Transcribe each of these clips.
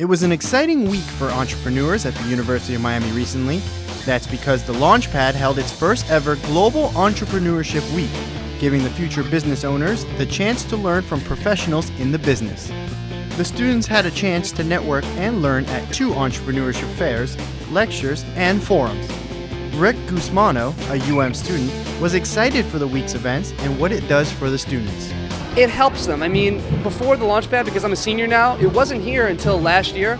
It was an exciting week for entrepreneurs at the University of Miami recently. That's because the Launchpad held its first ever Global Entrepreneurship Week, giving the future business owners the chance to learn from professionals in the business. The students had a chance to network and learn at 2 entrepreneurship fairs, lectures, and forums. Rick Guzmano, a UM student, was excited for the week's events and what it does for the students. It helps them. I mean, before the Launchpad, because I'm a senior now, it wasn't here until last year.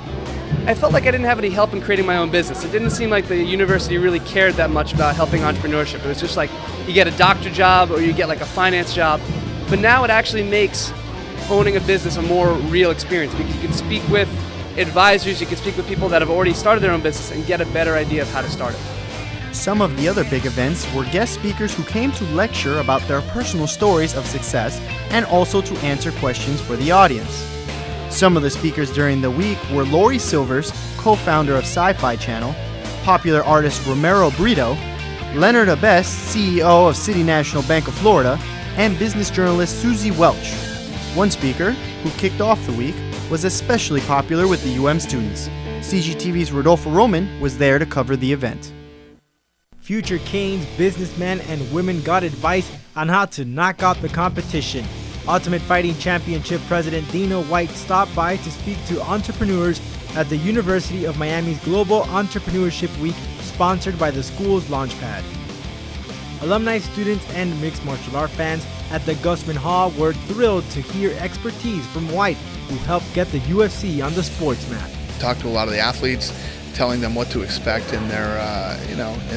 I felt like I didn't have any help in creating my own business. It didn't seem like the university really cared that much about helping entrepreneurship. It was just like you get a doctor job or you get like a finance job. But now it actually makes owning a business a more real experience because you can speak with advisors, you can speak with people that have already started their own business and get a better idea of how to start it. Some of the other big events were guest speakers who came to lecture about their personal stories of success and also to answer questions for the audience. Some of the speakers during the week were Lori Silvers, co-founder of Sci-Fi Channel, popular artist Romero Brito, Leonard Abest, CEO of City National Bank of Florida, and business journalist Susie Welch. One speaker, who kicked off the week, was especially popular with the UM students. CGTV's Rodolfo Roman was there to cover the event. Future Canes businessmen and women got advice on how to knock out the competition. Ultimate Fighting Championship President Dana White stopped by to speak to entrepreneurs at the University of Miami's Global Entrepreneurship Week, sponsored by the school's Launchpad. Alumni, students, and mixed martial art fans at the Gusman Hall were thrilled to hear expertise from White, who helped get the UFC on the sports map. Talk to a lot of the athletes, telling them what to expect in their,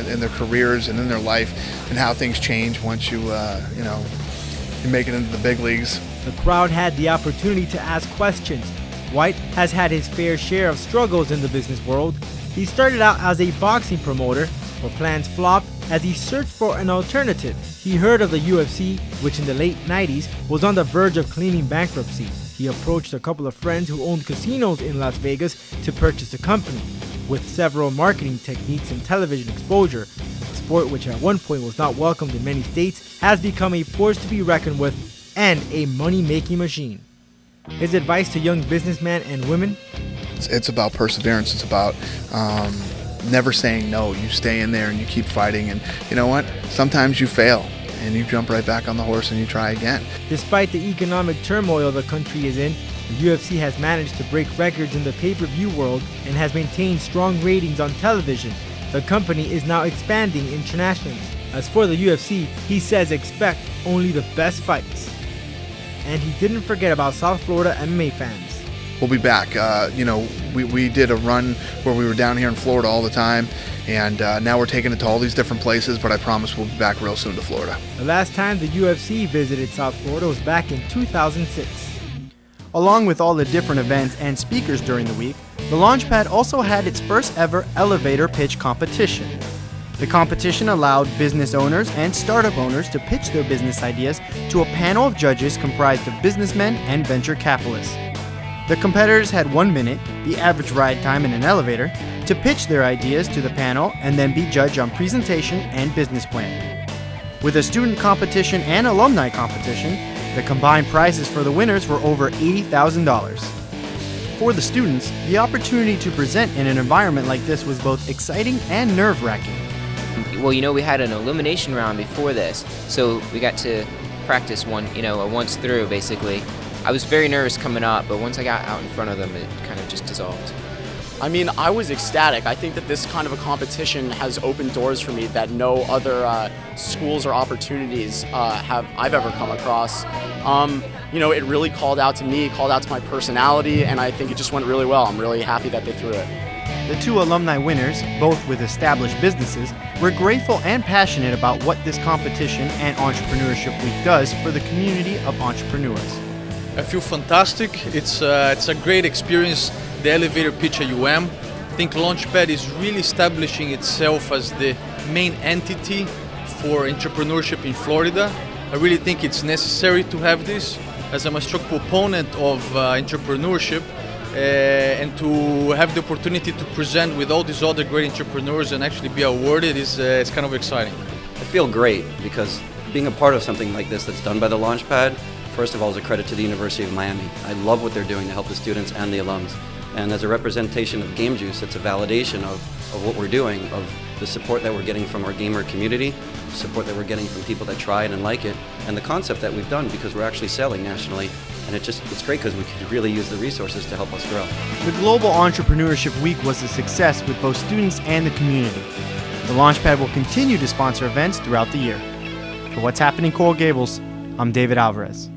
in their careers and in their life, and how things change once you make it into the big leagues. The crowd had the opportunity to ask questions. White has had his fair share of struggles in the business world. He started out as a boxing promoter, but plans flopped as he searched for an alternative. He heard of the UFC, which in the late 90s was on the verge of claiming bankruptcy. He approached a couple of friends who owned casinos in Las Vegas to purchase the company. With several marketing techniques and television exposure, a sport which at one point was not welcomed in many states has become a force to be reckoned with and a money-making machine. His advice to young businessmen and women? It's about perseverance. It's about never saying no. You stay in there and you keep fighting, and you know what? Sometimes you fail and you jump right back on the horse and you try again. Despite the economic turmoil the country is in, the UFC has managed to break records in the pay-per-view world and has maintained strong ratings on television. The company is now expanding internationally. As for the UFC, he says expect only the best fights. And he didn't forget about South Florida MMA fans. We'll be back. We did a run where we were down here in Florida all the time, and now we're taking it to all these different places, but I promise we'll be back real soon to Florida. The last time the UFC visited South Florida was back in 2006. Along with all the different events and speakers during the week, the Launchpad also had its first ever elevator pitch competition. The competition allowed business owners and startup owners to pitch their business ideas to a panel of judges comprised of businessmen and venture capitalists. The competitors had 1 minute, the average ride time in an elevator, to pitch their ideas to the panel and then be judged on presentation and business plan. With a student competition and alumni competition, the combined prizes for the winners were over $80,000. For the students, the opportunity to present in an environment like this was both exciting and nerve-wracking. Well, we had an elimination round before this, so we got to practice once through, basically. I was very nervous coming up, but once I got out in front of them, it kind of just dissolved. I mean, I was ecstatic. I think that this kind of a competition has opened doors for me that no other schools or opportunities I've ever come across. It really called out to me, called out to my personality, and I think it just went really well. I'm really happy that they threw it. The 2 alumni winners, both with established businesses, were grateful and passionate about what this competition and Entrepreneurship Week does for the community of entrepreneurs. I feel fantastic. It's a great experience. The elevator pitch at UM. I think Launchpad is really establishing itself as the main entity for entrepreneurship in Florida. I really think it's necessary to have this, as I'm a strong proponent of entrepreneurship, and to have the opportunity to present with all these other great entrepreneurs and actually be awarded is it's kind of exciting. I feel great because being a part of something like this that's done by the Launchpad, first of all, is a credit to the University of Miami. I love what they're doing to help the students and the alums. And as a representation of Game Juice, it's a validation of what we're doing, of the support that we're getting from our gamer community, the support that we're getting from people that try it and like it, and the concept that we've done because we're actually selling nationally. And it's great because we could really use the resources to help us grow. The Global Entrepreneurship Week was a success with both students and the community. The Launchpad will continue to sponsor events throughout the year. For What's Happening Coral Gables, I'm David Alvarez.